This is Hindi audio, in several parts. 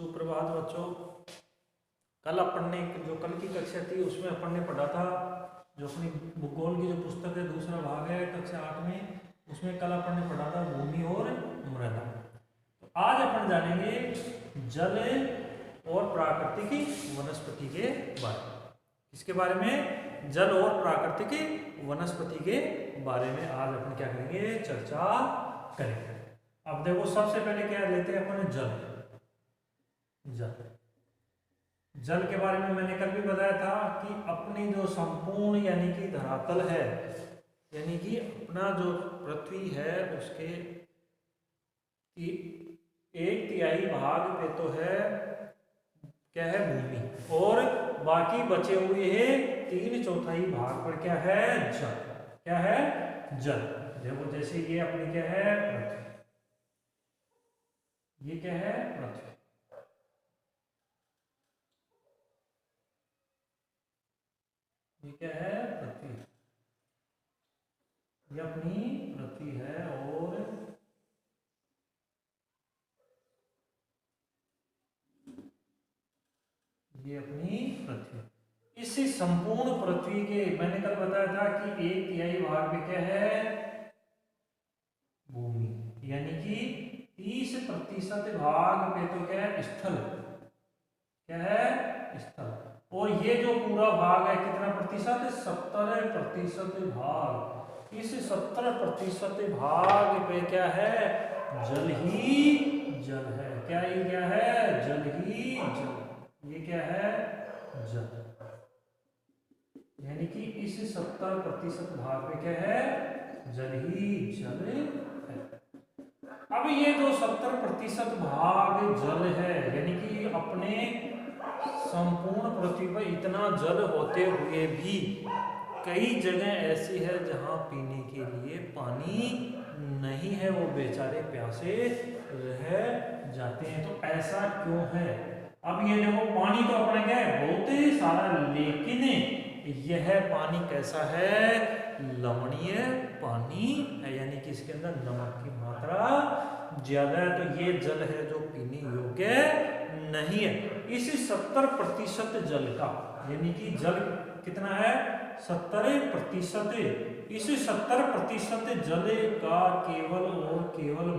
सुप्रभात बच्चों। कल अपन ने जो कल की कक्षा थी उसमें अपन ने पढ़ा था जो अपनी भूगोल की जो पुस्तक है दूसरा भाग है कक्षा 8 में, उसमें कल अपन ने पढ़ा था भूमि और मृदा। तो आज अपन जानेंगे जल और प्राकृतिक वनस्पति के बारे में। इसके बारे में जल और प्राकृतिक वनस्पति के बारे में आज अपन क्या करेंगे, चर्चा करेंगे। अब देखो सबसे पहले क्या लेते हैं अपन, जल। जल के बारे में मैंने कल भी बताया था कि अपनी जो संपूर्ण यानी कि धरातल है, यानी कि अपना जो पृथ्वी है उसके 1/3 भाग पे तो है क्या है, भूमि, और बाकी बचे हुए हैं 3/4 भाग पर क्या है, जल। क्या है, जल। देखो जैसे ये अपनी क्या है, पृथ्वी। ये क्या है, पृथ्वी। ये क्या है, पृथ्वी। ये अपनी पृथ्वी है और ये अपनी पृथ्वी। इस संपूर्ण पृथ्वी के मैंने कल बताया था कि 1/3 भाग में क्या है, भूमि, यानी कि 30% भाग पे तो क्या है, स्थल। क्या है, स्थल। और ये जो पूरा भाग है कितना प्रतिशत, 70% भाग। इस 70% भाग पे क्या है, जल ही जल है। क्या ही क्या है, जल ही जल। ये क्या है, जल। यानी कि इस 70% भाग पे क्या है, जल ही जल है। अब ये जो 70% भाग जल है, यानी कि अपने संपूर्ण पृथ्वी पर इतना जल होते हुए भी कई जगह ऐसी है जहां पीने के लिए पानी नहीं है, वो बेचारे प्यासे रह जाते हैं। तो ऐसा क्यों है? अब ये देखो पानी तो अपना क्या है, बहुत सारा, लेकिन यह पानी कैसा है, लवणीय पानी है, यानी कि इसके अंदर नमक की मात्रा ज्यादा है। तो ये जल है जो पीने योग्य नहीं है। इस 70% जल का, यानी कि जल कितना है, 70%। इस 70% जल का केवल और केवल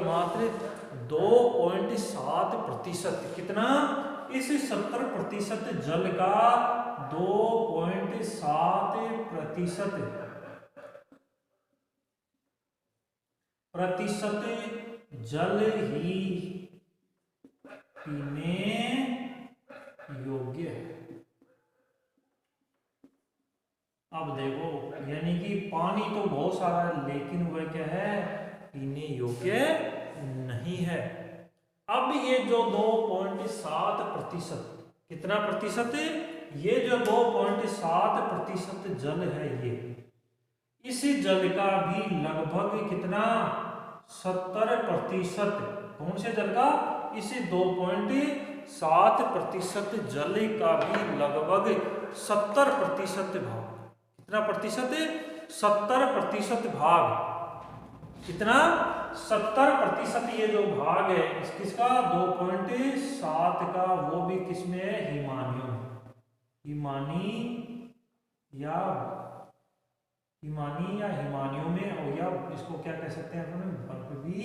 मात्र 2.7%, कितना, इस 70% जल का 2.7% जल ही पीने योग्य है। अब देखो यानी कि पानी तो बहुत सारा है, लेकिन वह क्या है, पीने योग्य नहीं है। अब ये जो 2.7%, कितना प्रतिशत, ये जो 2.7% जल है, ये इस जल का भी लगभग कितना, 70%, कौन से जल का, इस 2.7% जल का भी लगभग 70% भाग, कितना प्रतिशत, 70% भाग, कितना, 70% ये जो भाग है किसका, 2.7 का, वो भी किसमें है, हिमानियों में। हिमानी या हिमानियों में, और या इसको क्या कह सकते हैं अपन, बर्फ भी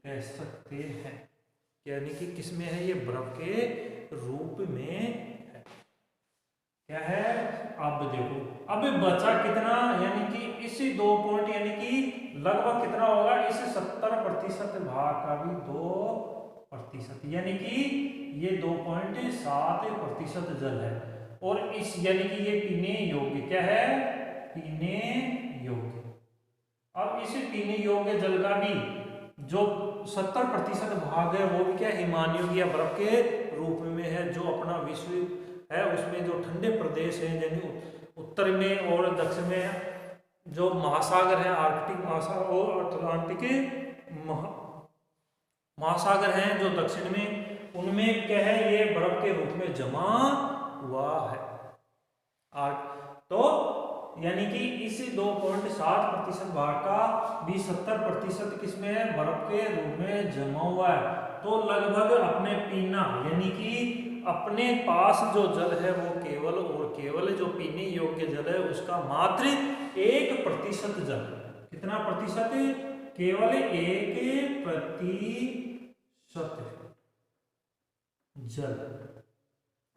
कह सकते हैं। यानी कि किसमें है, ये बर्फ के रूप में है। क्या है, अब देखो अब बचा कितना, यानी कि इसी 2 पॉइंट, यानी कि लगभग कितना होगा, इस 70% भाग का भी 2%, यानी कि ये 2.7% जल है। और इस यानी कि ये पीने योग्य, क्या है, पीने योग्य। अब इस पीने योग्य जल का भी जो 70% भाग है वो भी क्या, हिमानियों या बर्फ के रूप में है। जो अपना विश्व है उसमें जो ठंडे प्रदेश हैं, यानी उत्तर में और दक्षिण में जो महासागर है, आर्कटिक महासागर और अटलांटिक महासागर हैं जो दक्षिण में, उनमें क्या है, ये बर्फ के रूप में जमा हुआ है। तो यानी कि इस 2.7% भाग का भी 70% किसमें है, बर्फ के रूप में जमा हुआ है। तो लगभग अपने पीना यानी कि अपने पास जो जल है वो केवल और केवल जो पीने योग्य जल है उसका मात्र 1% जल। कितना प्रतिशत? केवल 1% जल।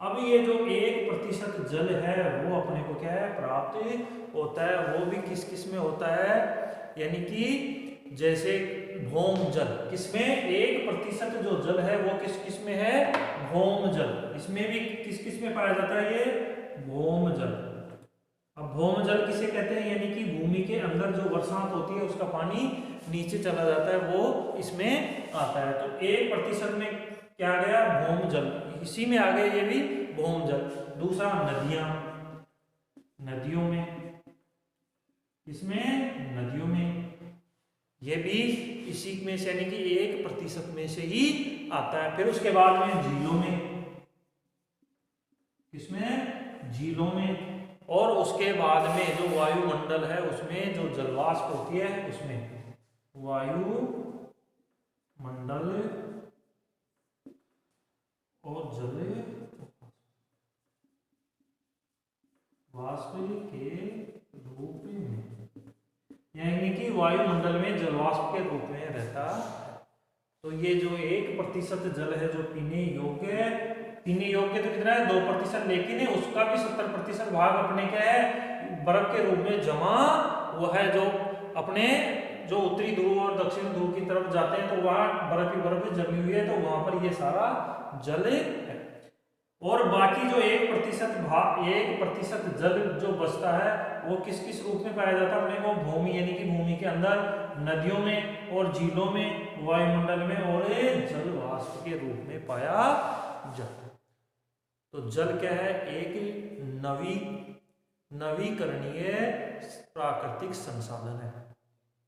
अब ये जो 1% जल है वो अपने को क्या है, प्राप्त होता है। वो भी किस किस में होता है, यानी कि जैसे भौम जल, किसमें 1% जो जल है वो किस किस में है, भौम जल। इसमें भी किस किस में पाया जाता है, ये भौम जल। अब भौम जल किसे कहते हैं, यानी कि भूमि के अंदर जो बरसात होती है उसका पानी नीचे चला जाता है, वो इसमें आता है। तो 1% में क्या आ गया, भौम जल। इसी में आ गया ये भी भौम जल। दूसरा नदियां, नदियों में, इसमें नदियों में, ये भी इसी में से यानी कि 1% में से ही आता है। फिर उसके बाद में झीलों में, किसमें, झीलों में। और उसके बाद में जो वायुमंडल है उसमें जो जलवाष्प होती है उसमें, वायुमंडल और जल वाष्प के रूप में, यानी कि वायुमंडल में जलवाष्प के रूप में रहता है। तो ये जो 1% जल है जो पीने योग्य है, पीने योग्य तो कितना है, 2%, लेकिन उसका भी 70% भाग अपने क्या है, बर्फ के रूप में जमा हुआ है। जो अपने जो उत्तरी ध्रुव और दक्षिण ध्रुव की तरफ जाते हैं तो वहां बर्फ ही बर्फ जमी हुई है, तो वहां पर ये सारा जल है। और बाकी जो 1% जल जो बचता है वो किस किस रूप में पाया जाता है अपने को, भूमि यानी कि भूमि के अंदर, नदियों में और झीलों में, वायुमंडल में और जल वाष्प के रूप में पाया जाता है। तो जल क्या है, एक नवीकरणीय प्राकृतिक संसाधन है।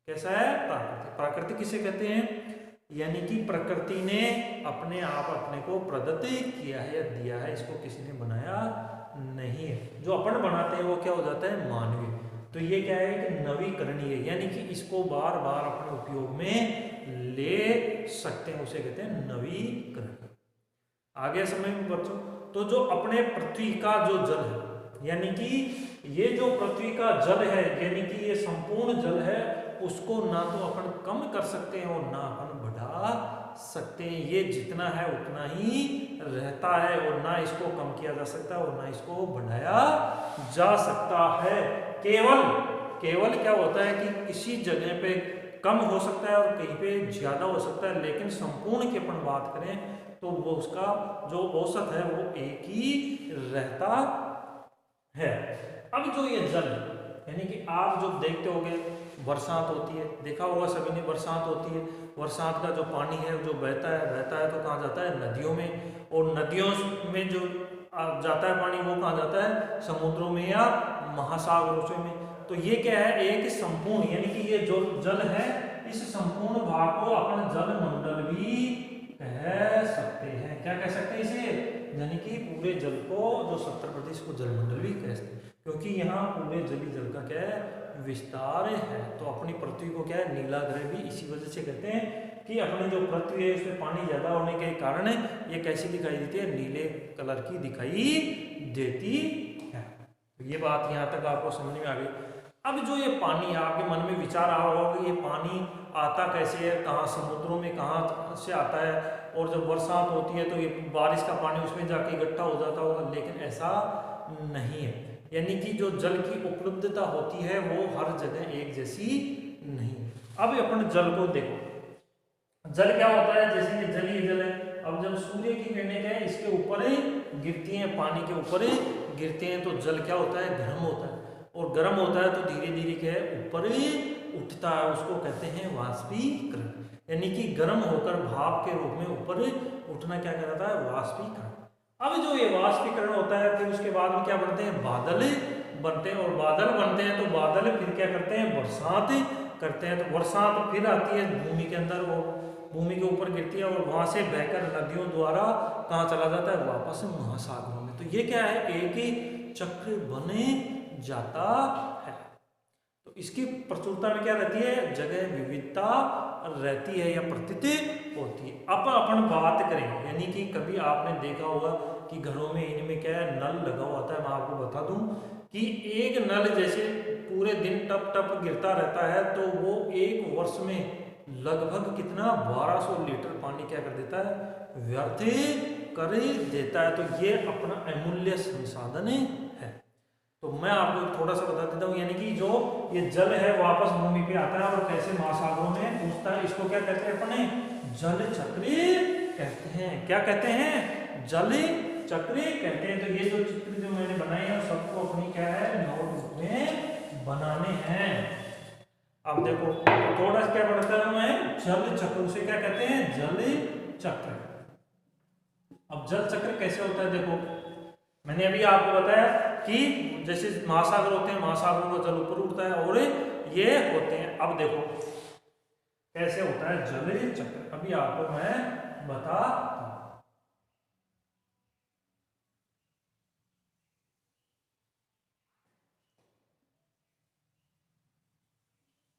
कैसा है, प्राकृतिक। प्राकृतिक किसे कहते हैं, यानी कि प्रकृति ने अपने आप अपने को प्रदत्त किया है या दिया है, इसको किसी ने बनाया नहीं है। जो अपन बनाते हैं वो क्या हो जाता है, मानवीय। तो ये क्या है कि नवीकरणीय, यानी कि इसको बार बार अपने उपयोग में ले सकते हैं, उसे कहते हैं नवीकरण। आगे समय में बच्चों, तो जो अपने पृथ्वी का जो जल है, यानी कि ये जो पृथ्वी का जल है, यानी कि ये संपूर्ण जल है, उसको ना तो अपन कम कर सकते हैं और ना अपन बढ़ा सकते हैं। ये जितना है उतना ही रहता है और ना इसको कम किया जा सकता है और ना इसको बढ़ाया जा सकता है। केवल क्या होता है कि किसी जगह पे कम हो सकता है और कहीं पे ज्यादा हो सकता है, लेकिन संपूर्ण की अपन बात करें तो वो उसका जो औसत है वो एक ही रहता है। अब जो ये जल, यानी कि आप जो देखते होंगे बरसात होती है, देखा होगा सभी ने, बरसात होती है, बरसात का जो पानी है जो बहता है तो कहाँ जाता है, नदियों में। और नदियों में जो जाता है पानी वो कहाँ जाता है, समुद्रों में या महासागरों में। तो ये क्या है, एक संपूर्ण, यानी कि ये जो जल है इस संपूर्ण भाग को अपन जल मंडल भी कह सकते हैं। क्या कह सकते हैं इसे, यानी कि पूरे जल को, जो 70% को जलमंडल भी कह सकते हैं, क्योंकि यहाँ पूरे जली जल का क्या है, विस्तार है। तो अपनी पृथ्वी को क्या है, नीला ग्रह भी इसी वजह से कहते हैं कि अपनी जो पृथ्वी है उसमें पानी ज्यादा होने के कारण ये कैसी दिखाई देती है, नीले कलर की दिखाई देती है। तो ये बात यहाँ तक आपको समझ में आ गई। अब जो ये पानी, आपके मन में विचार आ रहा होगा कि ये पानी आता कैसे है, कहाँ, समुद्रों में कहाँ से आता है, और जब बरसात होती है तो ये बारिश का पानी उसमें जाके इकट्ठा हो जाता होगा, लेकिन ऐसा नहीं है। यानी कि जो जल की उपलब्धता होती है वो हर जगह एक जैसी नहीं। अब अपन जल को देखो, जल क्या होता है, जैसे कि जल ही जल है। अब जब सूर्य की किरणें क्या है इसके ऊपर गिरती हैं, पानी के ऊपर गिरते हैं, तो जल क्या होता है, गर्म होता है, और गर्म होता है तो धीरे धीरे क्या है, ऊपर उठता है, उसको कहते हैं वाष्पीकरण। यानी कि गर्म होकर भाप के रूप में ऊपर उठना क्या कहलाता है, वाष्पीकरण। अब जो ये वाष्पीकरण होता है फिर उसके बाद में क्या बनते हैं, बादल बनते हैं, और बादल बनते हैं तो बादल फिर क्या करते हैं, बरसात करते हैं। तो बरसात फिर आती है भूमि के अंदर, वो भूमि के ऊपर गिरती है और वहां से बहकर नदियों द्वारा कहाँ चला जाता है, वापस महासागरों में। तो ये क्या है, एक ही चक्र बने जाता है। तो इसकी प्रचुरता में क्या रहती है, जगह विविधता रहती है या प्रतीत होती है। अब अपन बात करें, यानी कि कभी आपने देखा होगा कि घरों में इनमें क्या है, नल लगा हुआ होता है। मैं आपको बता दूं कि एक नल जैसे पूरे दिन टप टप गिरता रहता है तो वो एक वर्ष में लगभग कितना 1200 लीटर पानी क्या कर देता है, व्यर्थ कर देता है। तो ये अपना अमूल्य संसाधन है। तो मैं आपको थोड़ा सा बता देता हूँ, यानी कि जो ये जल है वापस भूमि पे आता है और कैसे महासागरों में पहुंचता है, इसको क्या कहते हैं अपने, जल चक्र कहते हैं। क्या कहते हैं, जल चक्र कहते हैं। तो ये जो चित्र जो मैंने बनाए हैं सबको अपनी क्या है, नोटबुक में बनाने हैं। अब देखो थोड़ा सा क्या पढ़ता हूं मैं, जल चक्र, उसे क्या कहते हैं, जल चक्र। अब जल चक्र कैसे होता है, देखो मैंने अभी आपको बताया कि जैसे महासागर होते हैं, महासागरों का जल ऊपर उठता है और ये होते हैं। अब देखो कैसे होता है जल चक्र, अभी आपको मैं बता।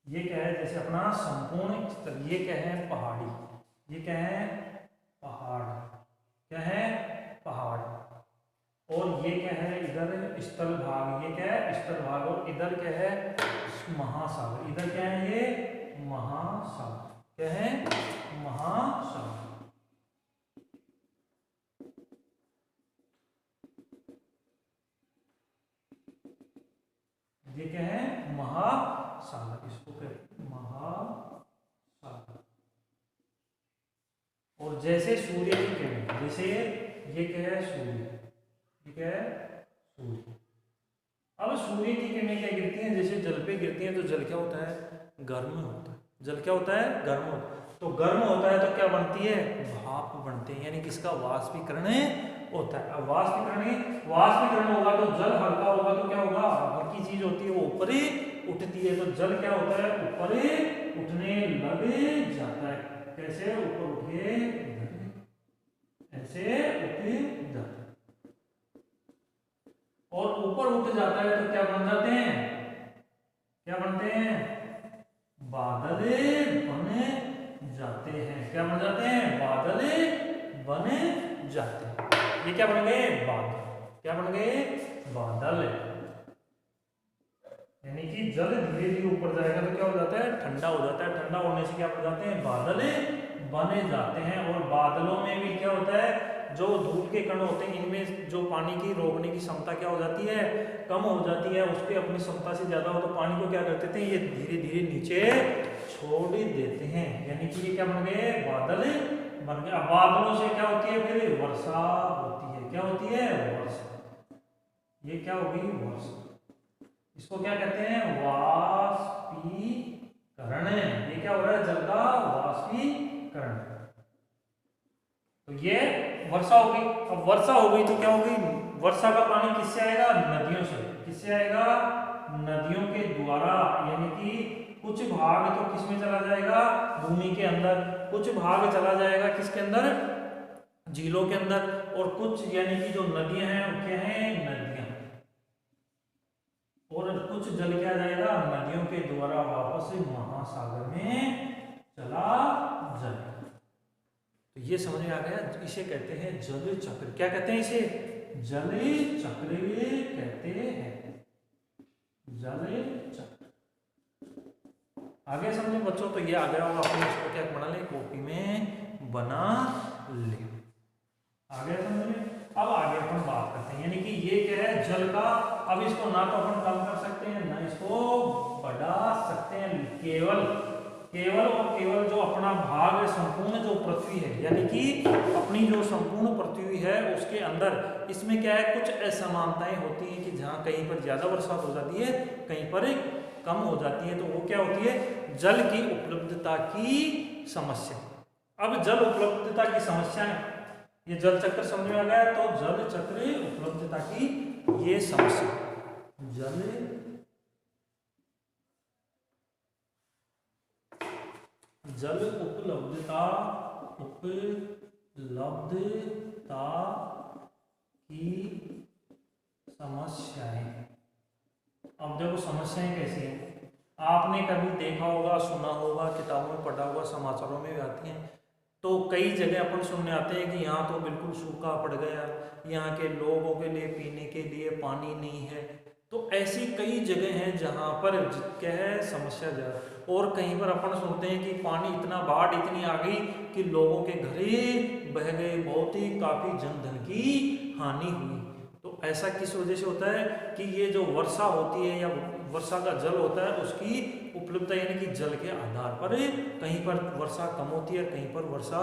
ये क्या है, जैसे अपना संपूर्ण स्तर, ये क्या है पहाड़ी, ये क्या है पहाड़, क्या है पहाड़, और ये क्या है इधर स्थल भाग, ये क्या है स्थल भाग, और इधर क्या है महासागर, इधर क्या है ये महासागर, क्या है महासागर। ये क्या है महासागर, इसको कहते हैं महासागर। और जैसे सूर्य की किरण, जैसे ये क्या है सूर्य, ये क्या है सूर्य। अब सूर्य की किरणें क्या गिरती हैं, जैसे जल पे गिरती हैं तो जल क्या होता है, गर्म होता है। जल क्या होता है, गर्म होता है। तो गर्म होता है तो क्या बनती है, भाप बनते हैं, यानी किसका वाष्पीकरण होता है। अब वाष्पीकरण होगा तो जल हल्का होगा तो क्या होगा, हल्की चीज होती है वो ऊपर ही उठती है। तो जल क्या होता है, ऊपर उठने लग जाता है। कैसे, ऊपर उठ के ऐसे उठ जाता है, और ऊपर उठ जाता है तो क्या बन जाते हैं, क्या बनते हैं, बादल बने जाते हैं। क्या बन जाते हैं, बादल बने जाते हैं। ये क्या बन गए, बादल। क्या बन गए, बादल। यानी कि जल धीरे धीरे ऊपर जाएगा तो क्या हो जाता है, ठंडा हो जाता है। ठंडा होने से क्या हो जाते हैं, बादल बने जाते हैं। और बादलों में भी क्या होता है, जो धूल के कण होते हैं इनमें जो पानी की रोकने की क्षमता क्या हो जाती है, कम हो जाती है। उसके अपनी क्षमता से ज्यादा हो तो पानी को क्या करते थे, ये धीरे धीरे नीचे छोड़ देते हैं। यानी कि ये क्या बन गए, बादल बन गए। अब बादलों से क्या होती है, फिर वर्षा होती है। क्या होती है, वर्षा। ये क्या होगी, वर्षा। इसको क्या कहते हैं, वाष्पीकरण। ये क्या हो रहा है, जल का वाष्पीकरण। तो ये वर्षा होगी। अब वर्षा हो गई तो क्या होगी, वर्षा का पानी किससे आएगा, नदियों से। किससे आएगा, नदियों के द्वारा। यानी कि कुछ भाग तो किसमें चला जाएगा, भूमि के अंदर, कुछ भाग चला जाएगा किसके अंदर, झीलों के अंदर, और कुछ यानी कि जो नदियां हैं वो क्या है, नदियां, और कुछ जल क्या जाएगा, नदियों के द्वारा वापस महासागर में चला जाएगा। तो ये समझ में आ गया, इसे कहते हैं जल चक्र। क्या कहते हैं इसे, जल चक्र कहते हैं, जल चक्र। आगे समझे बच्चों, तो ये आ गया होगा, अपने इसको क्या बना ले, कॉपी में बना ले। आगे समझ में। अब आगे अपन बात करते हैं, यानी कि ये क्या है, जल का। अब इसको ना तो अपन कम कर सकते हैं ना इसको बढ़ा सकते हैं, केवल और केवल जो अपना भाग है, संपूर्ण जो पृथ्वी है, यानी कि अपनी जो संपूर्ण पृथ्वी है उसके अंदर इसमें क्या है, कुछ असमानताएं होती हैं कि जहाँ कहीं पर ज्यादा वर्षा हो जाती है, कहीं पर कम हो जाती है। तो वो क्या होती है, जल की उपलब्धता की समस्या। अब जल उपलब्धता की समस्या है, ये जल चक्र समझ में आ गया। तो जल चक्र उपलब्धता की ये समस्या, जल उपलब्धता की समस्याएं। अब देखो समस्याएं कैसी हैं, आपने कभी देखा होगा, सुना होगा, किताबों में पढ़ा होगा, समाचारों में भी आती हैं, तो कई जगह अपन सुनने आते हैं कि यहाँ तो बिल्कुल सूखा पड़ गया, यहाँ के लोगों के लिए पीने के लिए पानी नहीं है। तो ऐसी कई जगह हैं जहाँ पर क्या है समस्या ज़्यादा, और कहीं पर अपन सुनते हैं कि पानी इतना, बाढ़ इतनी आ गई कि लोगों के घरे बह गए, बहुत ही काफ़ी जनधन की हानि हुई। तो ऐसा किस वजह से होता है कि ये जो वर्षा होती है या वर्षा का जल होता है उसकी उपलब्धता, यानी कि जल के आधार पर कहीं पर वर्षा कम होती है, कहीं पर वर्षा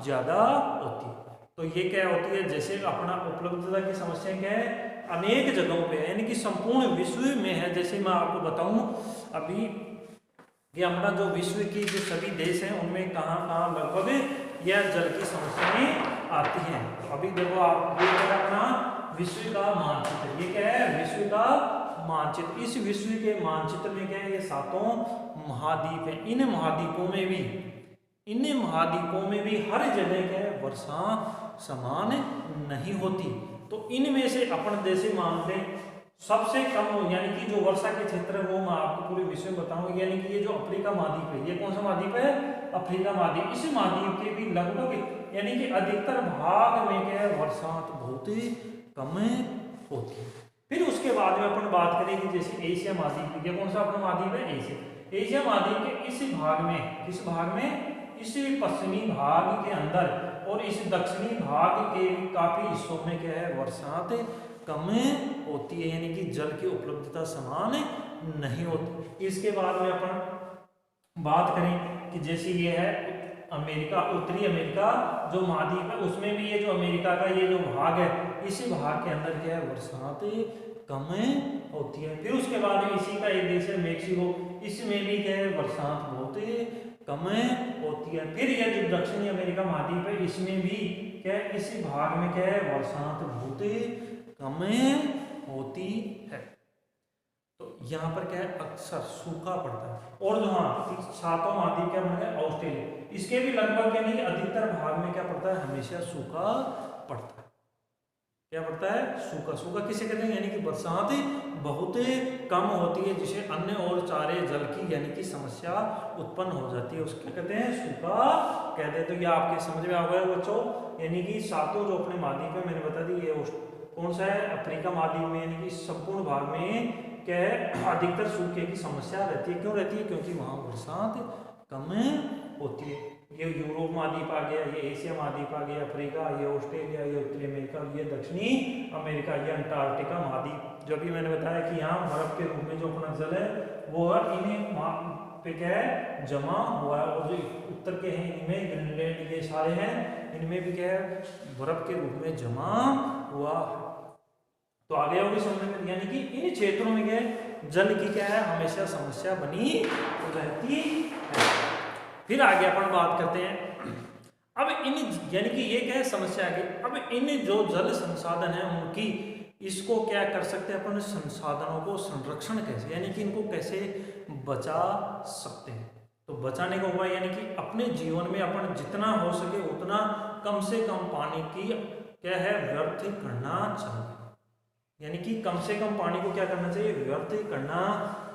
ज़्यादा होती है। तो ये क्या होती है, जैसे अपना उपलब्धता की समस्या क्या है, अनेक जगहों पे है, यानी कि संपूर्ण विश्व में है। जैसे मैं आपको बताऊं अभी कि अपना जो विश्व की जो सभी देश हैं उनमें कहाँ कहाँ लगभग यह जल की समस्याएं आती हैं। तो अभी देखो आप, ये क्या है अपना विश्व का मानचित्र, ये क्या है विश्व का मानचित्र। इस विश्व के मानचित्र में क्या है, ये 7 महाद्वीप है। इन महाद्वीपों में भी हर जगह क्या है वर्षा समान नहीं होती। तो इनमें से अपन जैसे मान लें सबसे कम, यानी कि जो वर्षा के क्षेत्र है वो मैं आपको पूरे विषय में बताऊंगा। यानी कि ये जो अफ्रीका महाद्वीप है, ये कौन सा महाद्वीप है, अफ्रीका महाद्वीप। इस महाद्वीप के भी लगभग यानी कि अधिकतर भाग में क्या है वर्षा तो बहुत ही कम होती है। फिर उसके बाद में अपन बात करें कि जैसे एशिया महाद्वीप, ये कौन सा अपना महाद्वीप है, एशिया महाद्वीप के इस भाग में, किस भाग में, इस पश्चिमी भाग के अंदर और इस दक्षिणी भाग के काफी हिस्सों में क्या है वर्षात कम होती है, यानी कि जल की उपलब्धता समान नहीं होती। इसके बाद में अपन बात करें कि जैसे ये है अमेरिका, उत्तरी अमेरिका जो महाद्वीप है, उसमें भी ये जो अमेरिका का ये जो भाग है, इसी भाग के अंदर क्या है वर्षात कम होती है। फिर उसके बाद में इसी का एक देश है मेक्सिको, इसमें भी क्या है वर्षात बहुत कम होती है। फिर यह जो दक्षिणी अमेरिका महाद्वीप है, इसमें भी क्या है, इसी भाग में क्या है वर्षात बहुत कम होती है। तो यहाँ पर क्या है अक्सर सूखा पड़ता है। और जो हाँ 7 महाद्वीप क्या बन गया ऑस्ट्रेलिया, इसके भी लगभग यानी कि अधिकतर भाग में क्या पड़ता है, हमेशा सूखा पड़ता है। क्या पड़ता है, सूखा। सूखा किसे कहते हैं, यानी कि बरसात बहुत कम होती है, जिसे अन्न और चारे जल की यानी कि समस्या उत्पन्न हो जाती है, उसके कहते हैं सूखा कहते हैं। तो ये आपके समझ में आ गया बच्चों, यानी कि 7 जो अपने महाद्वीप है मैंने बता दी, ये कौन सा है अफ्रीका महाद्वीप में, यानी कि संपूर्ण भाग में क्या है अधिकतर सूखे की समस्या रहती है। क्यों रहती है, क्योंकि वहाँ बरसात कम होती है। ये यूरोप महाद्वीप आ गया, ये एशिया महाद्वीप आ गया, अफ्रीका, ये ऑस्ट्रेलिया, ये उत्तरी अमेरिका, ये दक्षिणी अमेरिका, ये अंटार्कटिका महाद्वीप। जो भी मैंने बताया कि यहाँ बर्फ के रूप में जो अपना जल है वो इन्हें पे क्या है जमा हुआ है, और जो उत्तर के हैं इनमें ग्रीनलैंड ये सारे हैं, इनमें भी क्या है बर्फ के रूप में जमा हुआ। तो आगे होगी समझ में, यानी कि इन क्षेत्रों में क्या है जल की क्या है हमेशा समस्या बनी रहती है। फिर आगे अपन बात करते हैं अब इन, यानी कि ये क्या है समस्या आगे। अब इन जो जल संसाधन है उनकी, इसको क्या कर सकते हैं अपन, संसाधनों को संरक्षण कैसे, यानी कि इनको कैसे बचा सकते हैं। तो बचाने का उपाय यानी कि अपने जीवन में अपन जितना हो सके उतना कम से कम पानी की क्या है व्यर्थ करना चाहिए। यानी कि कम से कम पानी को क्या करना चाहिए, व्यर्थ करना।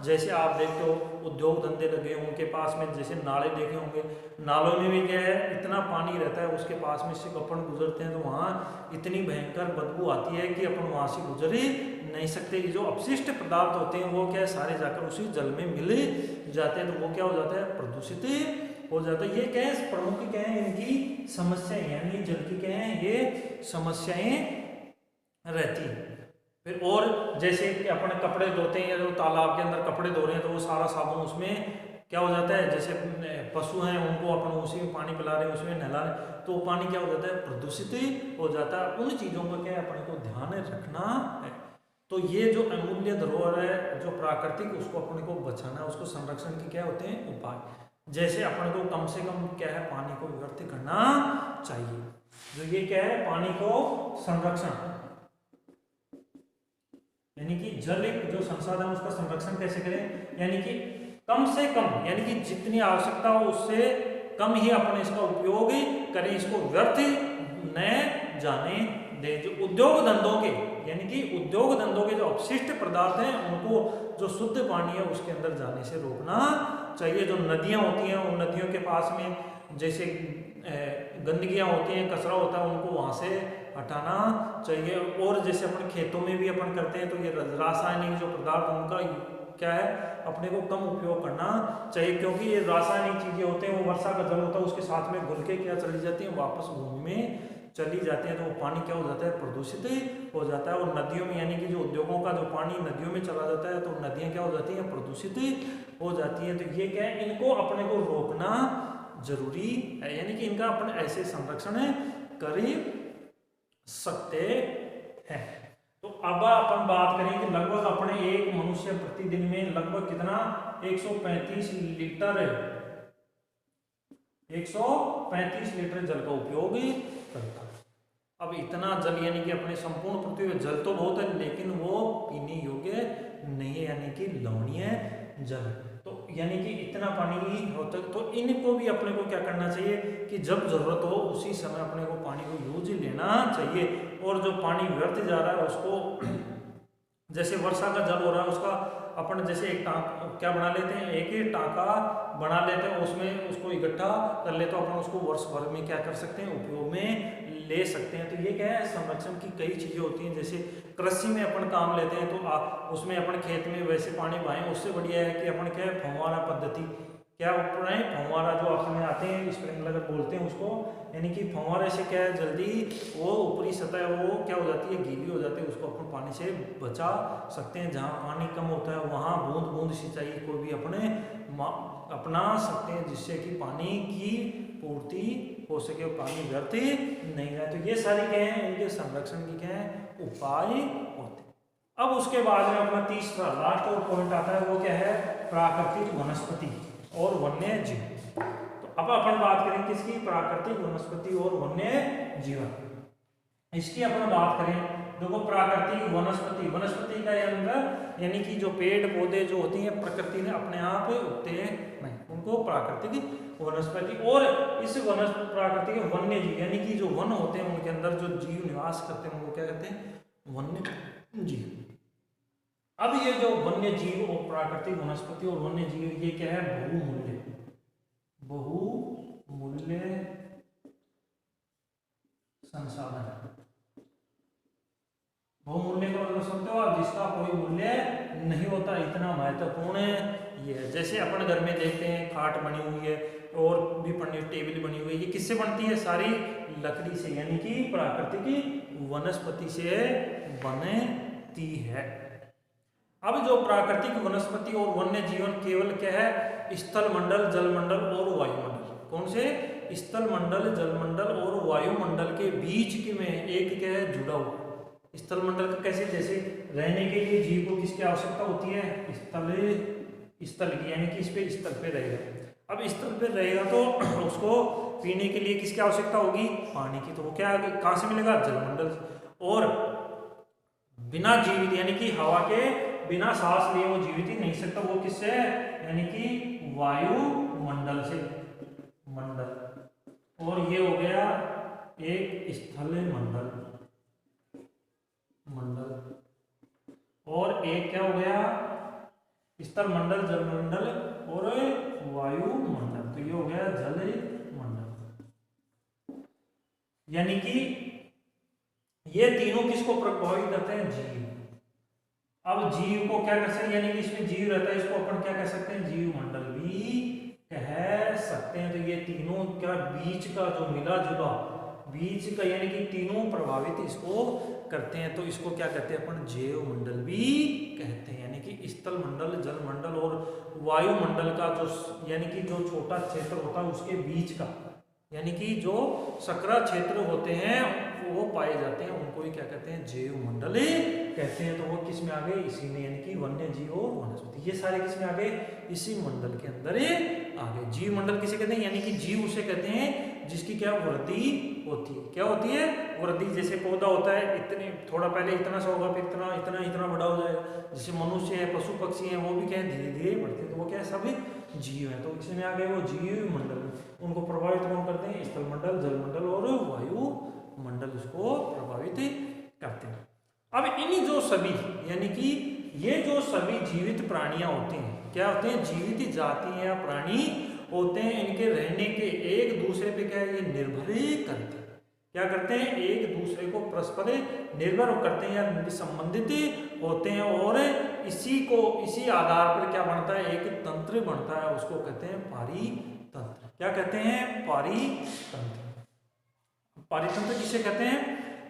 जैसे आप देखते हो उद्योग धंधे लगे उनके पास में, जैसे नाले देखे होंगे, नालों में भी क्या है इतना पानी रहता है, उसके पास में से अपन गुजरते हैं तो वहाँ इतनी भयंकर बदबू आती है कि अपन वहाँ से गुजर ही नहीं सकते। जो अपशिष्ट पदार्थ होते हैं वो क्या है सारे जाकर उसी जल में मिल जाते हैं, तो वो क्या हो जाता है प्रदूषित हो जाता है। ये क्या है प्रमुख क्या है इनकी समस्याएं, यानी जल की क्या है ये समस्याएं रहती है। फिर और जैसे कि अपन कपड़े धोते हैं या जो तालाब के अंदर कपड़े धो रहे हैं तो वो सारा साबुन उसमें क्या हो जाता है, जैसे पशु हैं उनको अपन उसी में पानी पिला रहे हैं उसमें नहला रहे हैं, तो वो पानी क्या हो जाता है प्रदूषित हो जाता है। उन चीज़ों को क्या है अपन को ध्यान रखना है। तो ये जो अमूल्य धरोहर है जो प्राकृतिक, उसको अपने को बचाना है, उसको संरक्षण के क्या होते हैं उपाय, जैसे अपन को कम से कम क्या है पानी को व्यर्थ करना चाहिए। जो ये क्या है पानी को संरक्षण, यानी कि जल एक जो संसाधन उसका संरक्षण कैसे करें, यानी कि कम से कम, यानी कि जितनी आवश्यकता हो उससे कम ही अपने इसका उपयोग करें, इसको व्यर्थ न जाने जो उद्योग धंधों के यानी कि उद्योग धंधों के जो अपशिष्ट पदार्थ हैं उनको जो शुद्ध पानी है उसके अंदर जाने से रोकना चाहिए। जो नदियां होती हैं उन नदियों के पास में जैसे गंदगियां होती हैं, कचरा होता है, उनको वहां से हटाना चाहिए। और जैसे अपन खेतों में भी अपन करते हैं तो ये रासायनिक जो पदार्थ उनका क्या है अपने को कम उपयोग करना चाहिए, क्योंकि ये रासायनिक चीजें होते हैं वो वर्षा का जल होता है उसके साथ में घुल के क्या चली जाती है वापस भूमि में चली जाती है, तो वो पानी क्या हो जाता है प्रदूषित हो जाता है। और नदियों में यानी कि जो उद्योगों का जो पानी नदियों में चला जाता है तो नदियां क्या हो जाती हैं प्रदूषित हो जाती हैं। तो ये क्या है इनको अपने को रोकना जरूरी है, यानी कि इनका अपन ऐसे संरक्षण कर सकते हैं। तो अब अपन बात करें कि लगभग अपने एक मनुष्य प्रतिदिन में लगभग कितना 135 लीटर 135 लीटर जल का उपयोग करता है। अब इतना जल यानी कि अपने संपूर्ण पृथ्वी में जल तो बहुत है लेकिन वो पीने योग्य नहीं है, यानी कि लवणीय जल। तो यानी कि इतना पानी होता है, तो इनको भी अपने को क्या करना चाहिए कि जब जरूरत हो उसी समय अपने को पानी को यूज लेना चाहिए। और जो पानी व्यर्थ जा रहा है उसको जैसे वर्षा का जल हो रहा है उसका अपन जैसे एक टांका क्या बना लेते हैं, एक ही टांका बना लेते हैं, उसमें उसको इकट्ठा कर लेते हैं, अपन उसको वर्ष भर में क्या कर सकते हैं उपयोग में ले सकते हैं। तो ये क्या है संरक्षण की कई चीजें होती हैं। जैसे कृषि में अपन काम लेते हैं तो उसमें अपन खेत में वैसे पानी बहाएं, उससे बढ़िया है कि अपन क्या है फव्वारा पद्धति क्या अपनाएं, फव्वारा जो अपने आते हैं स्प्रिंकलर बोलते हैं उसको, यानी कि फव्वारे से क्या है जल्दी वो ऊपरी सतह वो क्या हो जाती है गीली हो जाती है, उसको अपन पानी से बचा सकते हैं। जहाँ पानी कम होता है वहाँ बूंद बूंद सिंचाई को भी अपना सकते हैं जिससे कि पानी की पूर्ति हो सके, पानी व्यर्थ नहीं रहे। तो ये सारी क्या है इनके संरक्षण की क्या है उपाय होते हैं। अब उसके बाद में अपना तीसरा लास्ट और पॉइंट आता है वो क्या है प्राकृतिक वनस्पति और वन्य जीव। तो अब अपन बात करें किसकी प्राकृतिक वनस्पति और वन्य जीवन, इसकी अपन बात करें। देखो प्राकृतिक वनस्पति वनस्पति का अंदर यानी कि जो पेड़ पौधे जो होती हैं प्रकृति ने अपने आप उगते हैं नहीं, उनको प्राकृतिक वनस्पति। और इस प्राकृतिक वन्य जीव यानी कि जो वन होते हैं उनके अंदर जो जीव निवास करते हैं उनको क्या कहते हैं वन्य जीव। अब ये जो वन्य जीव और प्राकृतिक वनस्पति और वन्य जीव ये क्या है बहुमूल्य संसाधन। बहुमूल्य का मतलब समझते हो आप जिसका कोई मूल्य नहीं होता, इतना महत्वपूर्ण ये है। जैसे अपन घर में देखते हैं खाट बनी हुई है और भी टेबल बनी हुई है, ये किससे बनती है सारी लकड़ी से, यानी कि प्राकृतिक वनस्पति से बनती है। अब जो प्राकृतिक वनस्पति और वन्य जीवन केवल क्या है स्थल मंडल जलमंडल और वायुमंडल, कौन से स्थल मंडल जलमंडल और वायुमंडल के बीच के में एक क्या है जुड़ा हुआ। स्थल मंडल का कैसे, जैसे रहने के लिए जीव को किसकी आवश्यकता होती है स्थल की, यानी कि इस पे स्थल पे रहेगा। अब स्थल पे रहेगा तो उसको पीने के लिए किसकी आवश्यकता होगी पानी की, तो वो क्या कहाँ से मिलेगा जलमंडल। और बिना जीवित यानी कि हवा के बिना सांस लिए वो जीवित ही नहीं सकता, वो किससे यानी कि वायुमंडल से मंडल। और ये हो गया एक स्थल मंडल और एक क्या हो गया स्थल मंडल जलमंडल और वायुमंडल, तो ये हो गया जल मंडल। यानी कि ये तीनों किसको प्रभावित करते हैं जीव। अब जीव को क्या कर सकते हैं, यानी कि इसमें जीव रहता है इसको अपन क्या कह सकते हैं जीव मंडल भी कह सकते हैं। तो ये तीनों क्या बीच का जो मिला जुला बीच का यानी कि तीनों प्रभावित इसको करते हैं, तो इसको क्या कहते हैं अपन जैव मंडल भी कहते हैं। यानी कि स्थल मंडल जल मंडल और वायुमंडल का जो यानी कि जो छोटा क्षेत्र होता है उसके बीच का यानी कि जो सकरा क्षेत्र होते हैं वो पाए जाते हैं, उनको ही क्या कहते हैं जैव मंडल कहते हैं। तो वो किस में आ गए इसी में, यानी कि वन्य जीव और वनस्पति ये सारे किस में आ गए इसी मंडल के अंदर आ गए। जीव मंडल किसे कहते हैं, यानी कि जीव उसे कहते हैं जिसकी क्या वृद्धि होती है। क्या होती है वृद्धि, जैसे पौधा होता है इतने थोड़ा पहले इतना सा होगा फिर इतना इतना इतना बड़ा हो जाएगा। जैसे मनुष्य है पशु पक्षी हैं वो भी क्या है धीरे धीरे बढ़ते हैं, तो वो क्या है सभी जीव है। तो इसमें आ गए वो जीव मंडल, उनको प्रभावित कौन करते हैं स्थल मंडल जल मंडल और वायु मंडल उसको प्रभावित करते हैं। अब इन जो सभी यानी कि ये जो सभी जीवित प्राणियां होते हैं, क्या होते हैं, जीवित जाति या प्राणी होते हैं, इनके रहने के एक दूसरे पे क्या है, ये निर्भर करते हैं। क्या करते हैं, एक दूसरे को परस्पर निर्भर करते हैं या संबंधित होते हैं, और इसी आधार पर क्या बनता है, एक तंत्र बनता है, उसको कहते हैं पारितंत्र। क्या कहते हैं, पारितंत्र। पारितंत्र किसे कहते हैं,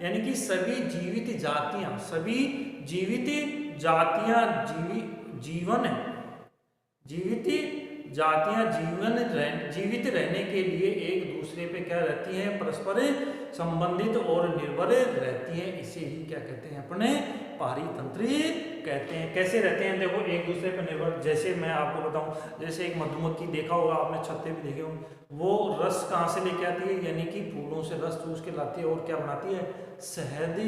यानी कि सभी जीवित जातियां जीवित रहने के लिए एक दूसरे पे क्या रहती हैं, परस्पर संबंधित और निर्भर रहती हैं। इसे ही क्या कहते हैं, अपने पारितंत्र कहते हैं। कैसे रहते हैं, देखो एक दूसरे पर निर्भर। जैसे मैं आपको बताऊं, जैसे एक मधुमक्खी देखा होगा आपने, छत्ते भी देखे होंगे, वो रस कहाँ से लेके आती है, यानी कि फूलों से रस चूस के लाती है और क्या बनाती है, शहद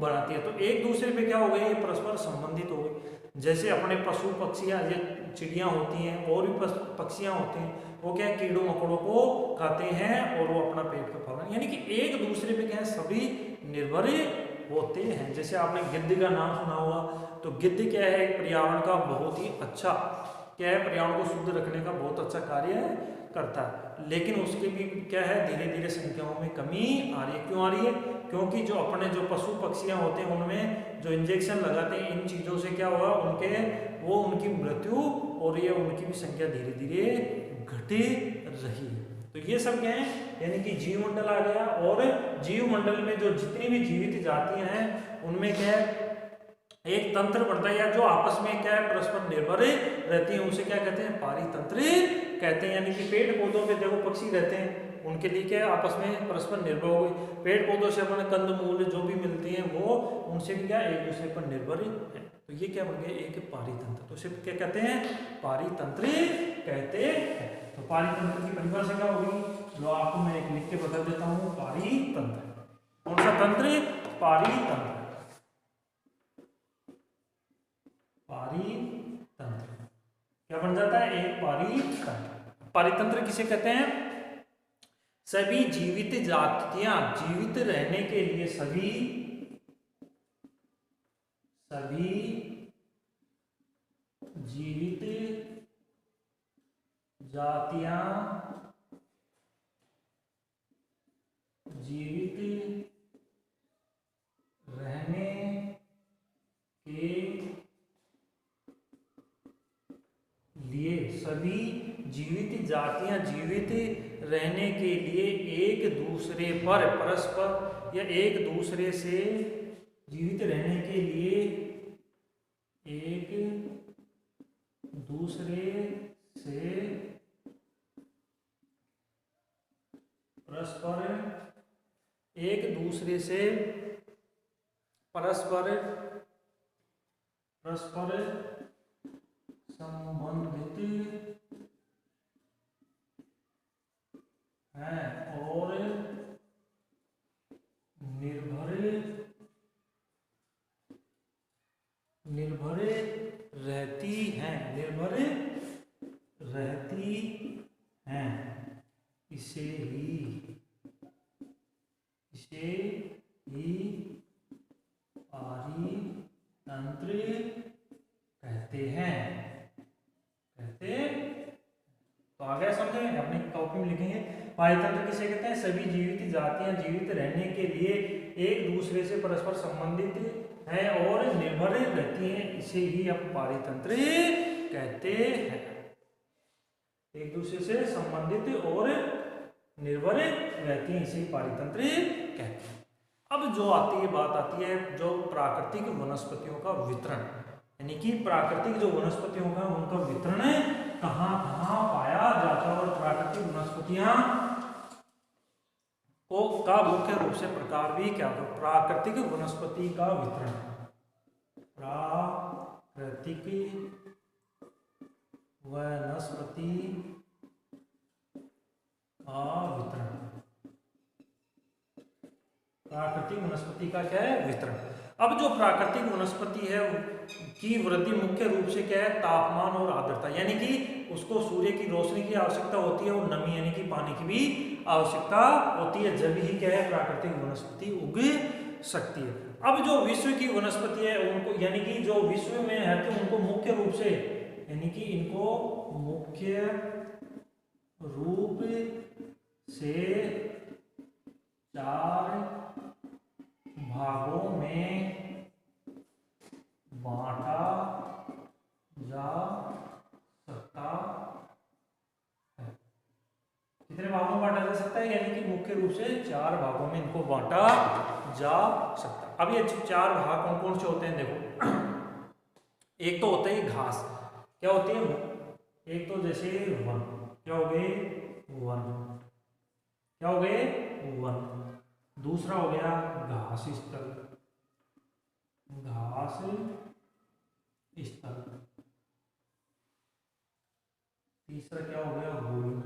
बनाती है। तो एक दूसरे पे क्या हो गए, ये परस्पर संबंधित हो गए। जैसे अपने पशु पक्षियां, ये चिड़ियां होती हैं और भी पक्षियां होते हैं, वो क्या कीड़ों मकोड़ों को खाते हैं और वो अपना पेट का पालन, यानी कि एक दूसरे पे क्या है, सभी निर्भर होते हैं। जैसे आपने गिद्ध का नाम सुना होगा, तो गिद्ध क्या है, पर्यावरण का बहुत ही अच्छा, क्या है, पर्यावरण को शुद्ध रखने का बहुत अच्छा कार्य करता है। लेकिन उसके भी क्या है, धीरे धीरे संख्याओं में कमी आ रही है। क्यों आ रही है, क्योंकि जो अपने जो पशु पक्षियां होते हैं, उनमें जो इंजेक्शन लगाते हैं, इन चीज़ों से क्या हुआ, उनकी मृत्यु और ये उनकी भी संख्या धीरे धीरे घटे रही है। तो ये सब क्या है, यानी कि जीवमंडल आ गया, और जीवमंडल में जो जितनी भी जीवित जातियां हैं, उनमें क्या है, एक तंत्र बढ़ता है, या जो आपस में क्या है, परस्पर निर्भर रहती है, उनसे क्या कहते हैं, पारितंत्र कहते हैं। यानी कि पेड़ पौधों पे देखो पक्षी रहते हैं, उनके लिए क्या है, आपस में परस्पर निर्भर हो गई। पेड़ पौधों से अपने कंद मूल जो भी मिलते हैं, वो उनसे भी क्या एक दूसरे पर निर्भर है। तो ये क्या बन गया, एक पारितंत्र। तो सिर्फ क्या कहते हैं, पारितंत्र कहते हैं। तो पारितंत्र की परिभाषा क्या होगी, जो आपको मैं एक लिख के बता देता हूँ। पारितंत्र कौन सा तंत्र, पारितंत्र। पारितंत्र क्या बन जाता है, एक पारितंत्र। पारितंत्र किसे कहते हैं, सभी जीवित जातियां जीवित रहने के लिए सभी जीवित जातियां जीवित रहने के लिए जीवित जातियां जीवित रहने के लिए एक दूसरे पर परस्पर या एक दूसरे से जीवित रहने के लिए एक दूसरे से परस्पर संबंधित हैं और निर्भर रहती हैं, इसे ही पारितंत्र कहते हैं। तो आ गया समझे, अपनी कॉपी में लिखेंगे। पारितंत्र किसे कहते हैं, सभी जीवित जातियां जीवित रहने के लिए एक दूसरे से परस्पर संबंधित हैं और निर्भर रहती हैं, इसे ही हम पारितंत्र कहते हैं। एक दूसरे से संबंधित और निर्भर रहती हैं, इसे पारितंत्र कहते हैं। अब जो बात आती है जो प्राकृतिक वनस्पतियों का वितरण, यानी कि प्राकृतिक जो वनस्पतियों का उनका वितरण कहाँ पाया जाता है, और प्राकृतिक वनस्पतियां का मुख्य रूप से प्रकार भी क्या होता है। प्राकृतिक वनस्पति का वितरण, प्राकृतिक वनस्पति का वितरण, प्राकृतिक वनस्पति का क्या है, वितरण। अब जो प्राकृतिक वनस्पति है की वृद्धि मुख्य रूप से क्या है, तापमान और आर्द्रता, यानी कि उसको सूर्य की रोशनी की आवश्यकता होती है और नमी यानी कि पानी की भी आवश्यकता होती है, जब ही क्या है प्राकृतिक वनस्पति उग सकती है। अब जो विश्व की वनस्पति है उनको, यानी कि जो विश्व में है तो उनको मुख्य रूप से, यानी कि इनको मुख्य रूप से 4 भागों में बांटा जा सकता है। कितने भागों में बांटा जा सकता है, यानी कि मुख्य रूप से 4 भागों में इनको बांटा जा सकता है। अब ये 4 भाग कौन कौन से होते हैं, देखो एक तो होता है घास, क्या होती है, एक तो जैसे वन, क्या हो गए वन, क्या हो गए वन। दूसरा हो गया घास स्थल, घास स्थल। तीसरा क्या हो गया गुल्म,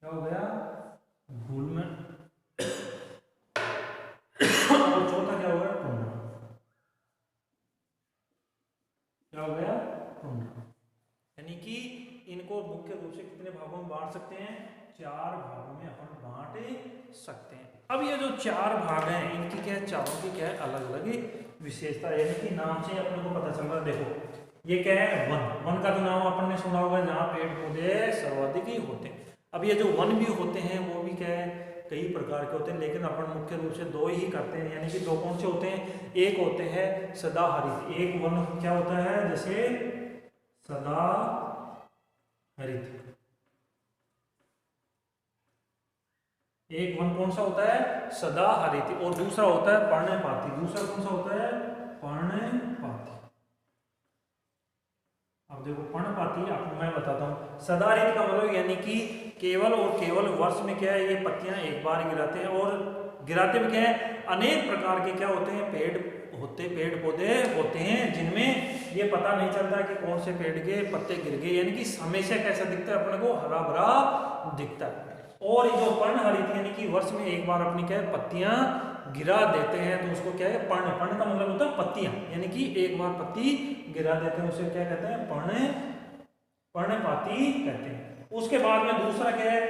क्या हो गया गुल्म। और चौथा क्या हो गया टुंड्रा, क्या हो गया टुंड्रा। यानी कि इनको मुख्य रूप से कितने भागों में बांट सकते हैं, 4 भागों में अपन बांट सकते हैं। अब ये जो 4 भाग हैं इनकी क्या है, चारों की क्या है अलग अलग विशेषता, यानी कि नाम से अपने को पता चल रहा है। देखो ये क्या है वन, वन का तो नाम अपन ने सुना होगा जहाँ पेड़ पौधे सर्वाधिक ही होते हैं। अब ये जो वन भी होते हैं वो भी क्या है कई प्रकार के होते हैं, लेकिन अपन मुख्य रूप से 2 ही करते हैं, यानी कि 2 कौन से होते हैं, एक होते हैं सदाहरित, एक वन क्या होता है जैसे सदाहरित, एक वन कौन सा होता है सदाहरित, और दूसरा होता है पर्णपाती। दूसरा कौन सा होता है पर्णपाती। अब देखो पर्णपाती आपको मैं बताता हूँ, सदाहरित का मतलब यानी कि केवल और केवल वर्ष में क्या है ये पत्तियां एक बार गिराते हैं, और गिराते में क्या है अनेक प्रकार के क्या होते हैं पेड़ पौधे होते हैं, जिनमें ये पता नहीं चलता कि कौन से पेड़ के पत्ते गिर गए, यानी कि हमेशा कैसा दिखता है अपने को हरा भरा दिखता है। और ये जो पर्णहरित यानी कि वर्ष में एक बार अपनी क्या है पत्तियां गिरा देते हैं, तो उसको क्या है पर्ण, पर्ण का मतलब होता है पत्तियां, यानी कि एक बार पत्ती गिरा देते हैं उसे क्या कहते हैं पर्णपाती कहते हैं। उसके बाद में दूसरा क्या है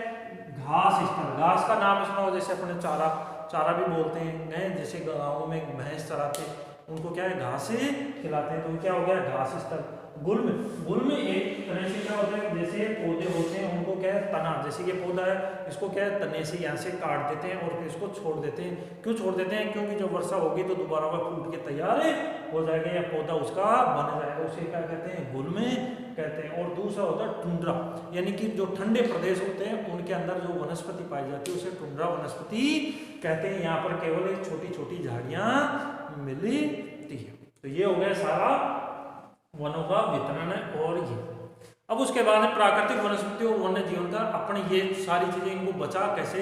घास स्थल। घास का नाम सुना हो, जैसे अपने चारा भी बोलते हैं, जैसे गाँव में भैंस चराते उनको क्या है घास खिलाते हैं, तो क्या हो गया घास स्थल। गुल्म, गुल्म एक तरह से क्या होता है जैसे पौधे होते हैं उनको क्या है तना, जैसे ये पौधा है इसको क्या है तने से यहाँ से काट देते हैं और फिर इसको छोड़ देते हैं। क्यों छोड़ देते हैं, क्योंकि जब वर्षा होगी तो दोबारा वह फूट के तैयार हो जाएगा या पौधा उसका बन जाएगा, उसे क्या कहते हैं गुल्म कहते हैं। और दूसरा होता है टुंड्रा, यानी कि जो ठंडे प्रदेश होते हैं उनके अंदर जो वनस्पति पाई जाती है उसे टुंड्रा वनस्पति कहते हैं। यहाँ पर केवल एक छोटी छोटी झाड़ियाँ मिलती है। तो ये हो गया सारा वनों का वितरण है। और ये अब उसके बाद प्राकृतिक वनस्पति और वन्य जीवन का अपने ये सारी चीजें इनको बचा कैसे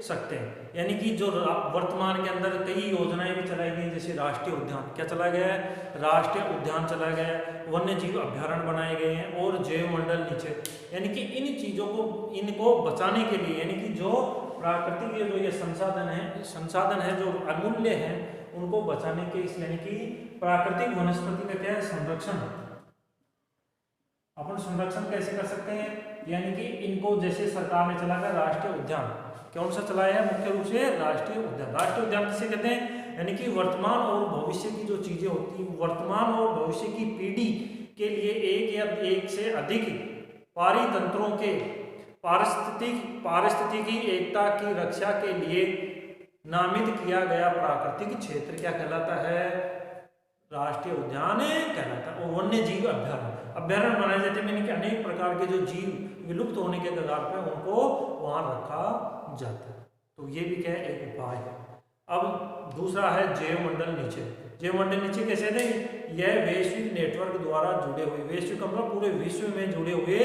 सकते हैं, यानी कि जो वर्तमान के अंदर कई योजनाएं भी चलाई गई, जैसे राष्ट्रीय उद्यान क्या चलाया गया है, राष्ट्रीय उद्यान चलाया गया है, वन्य जीव अभ्यारण्य बनाए गए हैं और जैव मंडल नीचे, यानी कि इन चीजों को इनको बचाने के लिए, यानी कि जो प्राकृतिक जो ये संसाधन है जो अमूल्य है उनको बचाने के इस, यानी कि प्राकृतिक वनस्पति का क्या है संरक्षण। अपन संरक्षण कैसे कर सकते हैं, यानी कि इनको जैसे सरकार ने चलाया राष्ट्रीय उद्यान, कौन सा चलाया है मुख्य रूप से राष्ट्रीय उद्यान। राष्ट्रीय उद्यान किसे कहते हैं, यानी कि वर्तमान और भविष्य की जो चीजें होती है, वर्तमान और भविष्य की पीढ़ी के लिए एक या एक से अधिक पारितंत्रों के पारिस्थितिकी एकता की रक्षा के लिए नामित किया गया प्राकृतिक क्षेत्र क्या कहलाता है, राष्ट्रीय उद्यान कहलाता है। और वन्य जीव अभ्यारण्य बनाए जाते हैं, यानी कि अनेक प्रकार के जो जीव विलुप्त होने के कगार पर उनको वहां रखा जाता है। तो ये भी क्या है एक उपाय है। अब दूसरा है जैव मंडल नीचे। जैव मंडल नीचे कैसे थे, यह वैश्विक नेटवर्क द्वारा जुड़े हुए, वैश्विक मतलब पूरे विश्व में जुड़े हुए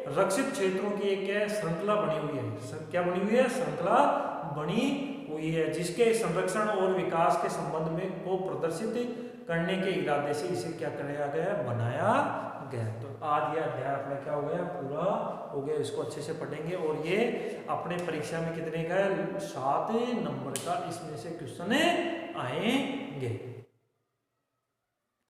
रक्षित क्षेत्रों की एक क्या श्रृंखला बनी हुई है। क्या बनी हुई है, श्रृंखला बनी हुई है, जिसके संरक्षण और विकास के संबंध में को प्रदर्शित करने के इरादे से इसे क्या किया गया, बनाया गया। तो आज ये अध्याय अपना क्या हो गया, पूरा हो गया। इसको अच्छे से पढ़ेंगे और ये अपने परीक्षा में कितने का है, 7 नंबर का इसमें से क्वेश्चन आएंगे।